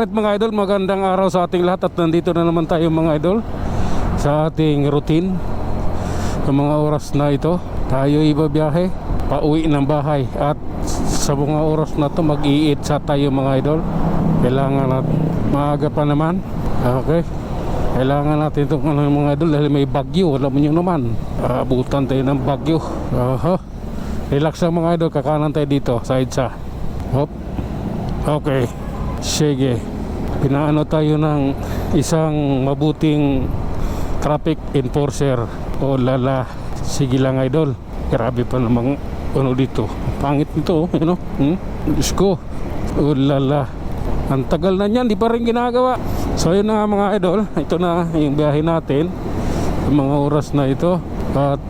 Alright mga idol, magandang araw sa ating lahat. At nandito na naman tayo mga idol sa ating routine. Sa mga oras na ito, tayo ibabiyahe pauwi ng bahay. At sa mga oras na to mag-i-eat sa tayo mga idol. Kailangan natin, maaga pa naman. Okay, kailangan natin itong mga idol dahil may bagyo. Alam nyo naman, abutan tayo ng bagyo. Relax lang mga idol, kakanan tayo dito sa EDSA. Hop. Okay, sige. Pinaano tayo ng isang mabuting traffic enforcer. O lala, sige lang idol. Grabe pa namang ano dito. Pangit nito, you know? Diyos ko. O lala, ang tagal na niyan, di pa rin ginagawa. So yun na mga idol, ito na yung biyahe natin yung mga oras na ito. At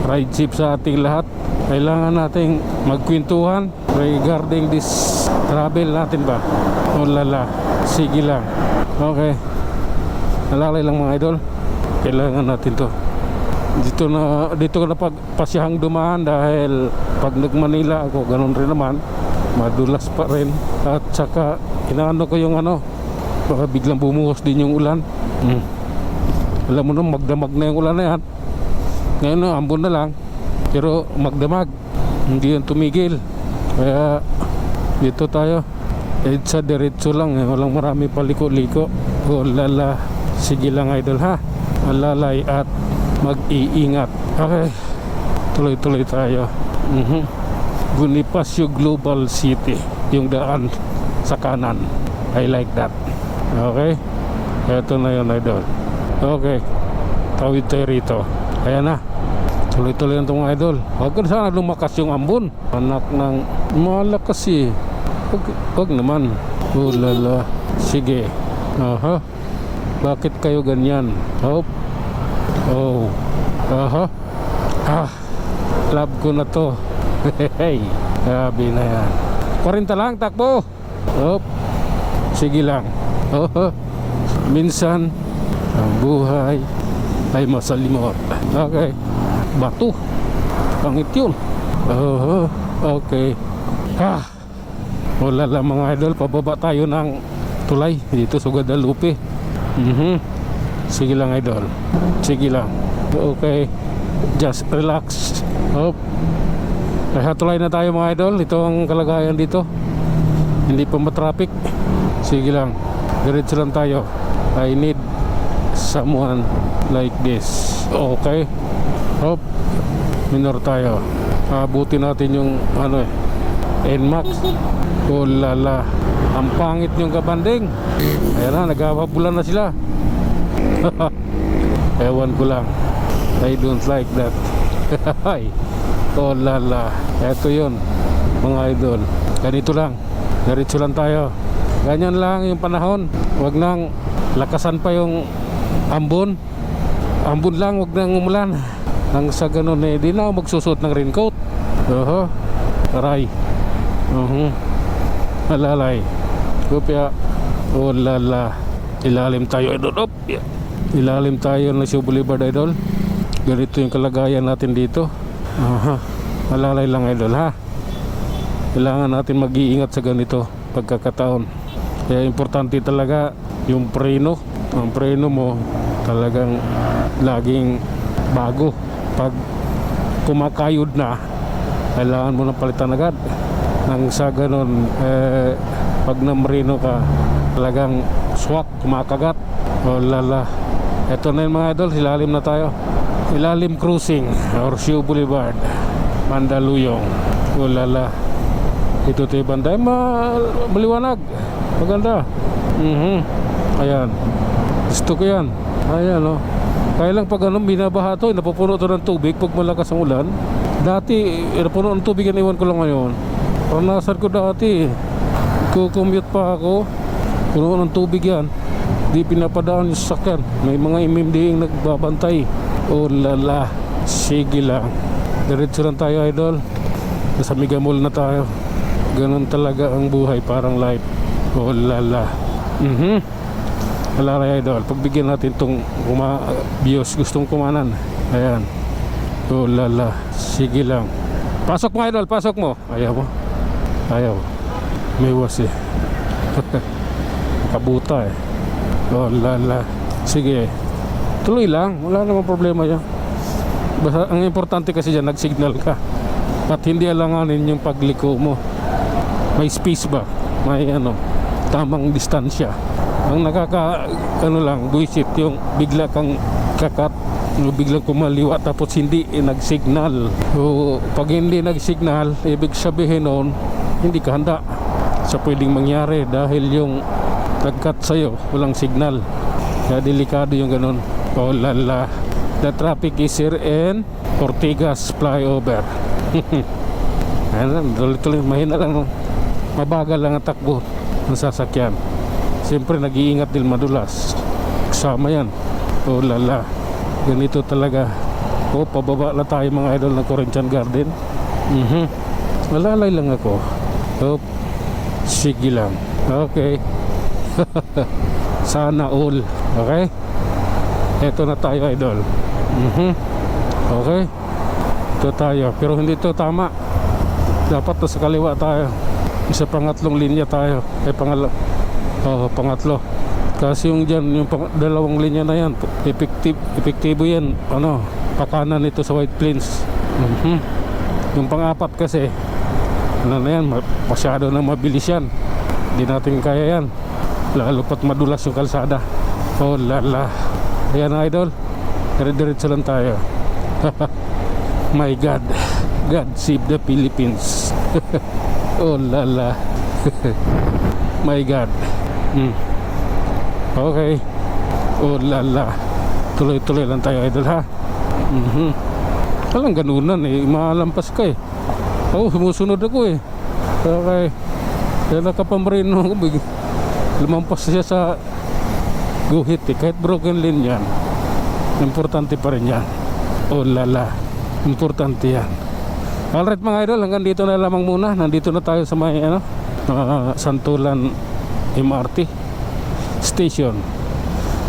ride safe sa ating lahat. Kailangan nating magkwentuhan regarding this travel natin ba. O lala, sige lang. Okay, nalalay lang mga idol. Kailangan natin to. Dito ko na pagpasyahang dumaan dahil pag nag-Manila ako, ganun rin naman, madulas pa rin. At saka inaano ko yung ano, baka biglang bumuhos din yung ulan. Alam mo na, magdamag na yung ulan na yan. Ngayon na, ambon na lang, pero magdamag, hindi yan tumigil. Kaya dito tayo, EDSA diretso lang, walang marami paliko-liko. O lala, sige lang idol ha, alalay at mag-iingat. Okay, tuloy-tuloy tayo. Bonifacio Global City, yung daan sa kanan. I like that. Okay, eto na yun idol. Okay, tawid tayo rito. Ayan na, tuloy-tuloy yan itong mga idol. Huwag ka sana lumakas yung ambon. Anak ng malakas eh. Huwag naman. Oh lala, sige. Aha, bakit kayo ganyan? Hop. Oh, aha. Love ko na to. Hey, sabi na yan. 40 lang, takbo. Hop. Sige lang. Minsan ang buhay ay masalimot. Okay, bato, pangit yun. Okay. Wala lang mga idol, pababa tayo ng tulay dito sa Guadalupe. Sige lang idol, sige lang. Okay, just relax. Hop. Kaya tulay na tayo mga idol. Ito ang kalagayan dito, hindi pa matraffic. Sige lang, diretso lang tayo. I need someone like this. Okay, hop, minor tayo. Abutin natin yung ano NMAX. Oh lala, ang pangit yung kabanding. Ayan na, naghahabulan na sila. Ewan ko lang, I don't like that. Oh lala, eto yun mga idol. Ganito lang, diretso lang tayo. Ganyan lang yung panahon. Wag nang lakasan pa yung ambon. Ambon lang, wag nang umulan. Nang sa ganun eh, di na ako magsusot ng raincoat. Aray. Alalay. Kupya. Oh lala, ilalim tayo idol. Ilalim tayo ng Show Boulevard idol. Ganito yung kalagayan natin dito. Alalay lang idol ha. Kailangan natin mag-iingat sa ganito pagkakataon. Kaya importante talaga yung preno. Ang preno mo talagang laging bago. Pag kumakayod na, kailangan mo ng palitan agad. Nang sa ganun pag namreno ka, talagang swak, kumakagat. Oh lala, eto na yun mga idol, ilalim na tayo. Ilalim cruising or Show Boulevard, Mandaluyong. Oh lala, ito tayo banday, maliwanag, maganda. Ayan, gusto ko yan. Ayan o, kaya lang pag anong binabaha to, napupuno to ng tubig pag malakas ang ulan. Dati napuno ng tubig, iniwan ko lang ngayon. Paranasan ko dati, kukumute pa ako, puno ng tubig yan, di pinapadaan yung sasakyan. May mga imimdiing nagbabantay. Oh lala, sige lang, diretso lang tayo idol. Nasa Megamall na tayo. Ganun talaga ang buhay, parang life. Oh lala. Alalay idol, pagbigyan natin itong bios, gustong kumanan. Ayan. Oh lala, sige lang. Pasok mo idol, pasok mo. Ayaw mo. Ayaw. May was eh. kabuta eh. Oh lala. Sige, tuloy lang, wala namang problema yan. Basta ang importante kasi dyan, nag-signal ka at hindi alanganin yung pagliko mo. May space ba, may tamang distansya. Ang buisit yung bigla kang kakat, biglang kumaliwa tapos hindi nag-signal. So pag hindi nag-signal, ibig sabihin noon hindi ka handa sa pwedeng mangyari dahil yung nag-cut sa'yo walang signal. Kaya delikado yung ganun. Oh lala, the traffic is here in Ortigas flyover. Ayan, tuloy-tuloy, mahina lang, mabagal lang ang takbo ng sasakyan. Siyempre nag-iingat din madulas, kasama yan. Oh lala, ganito talaga. Oh, pababa na tayo mga idol ng Corinthian Garden. Malalay lang ako. Oh, sige lang. Okay. Sana all. Okay, eto na tayo idol. Okay, ito tayo, pero hindi ito tama. Dapat na sa kaliwa tayo. Sa pangatlong linya tayo. Pangatlo. Kasi yung dyan, yung dalawang linya na yan, epektibo yan. Pakanan ito sa White Plains. Yung pang-apat kasi, na yan, masyado na mabilis yan. Hindi natin kaya yan. Lalo pat madulas yung kalsada. Oh lala. Ayan idol, dire-diretso lang tayo. My God, God save the Philippines. Oh lala. My God. Okay. Oh lala. Tuloy-tuloy lang tayo idol ha. Walang ganunan eh, malampas ka eh. Oh, sumusunod ako eh. Okay. Kaya nakapamrino ako. Lumampas siya sa guhit eh. Kahit broken lane yan, importante pa rin yan. Oh lala, importante yan. Alright mga idol, hanggang dito na lamang muna. Nandito na tayo sa may Santulan MRT Station.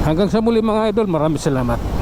Hanggang sa muli mga idol, maraming salamat.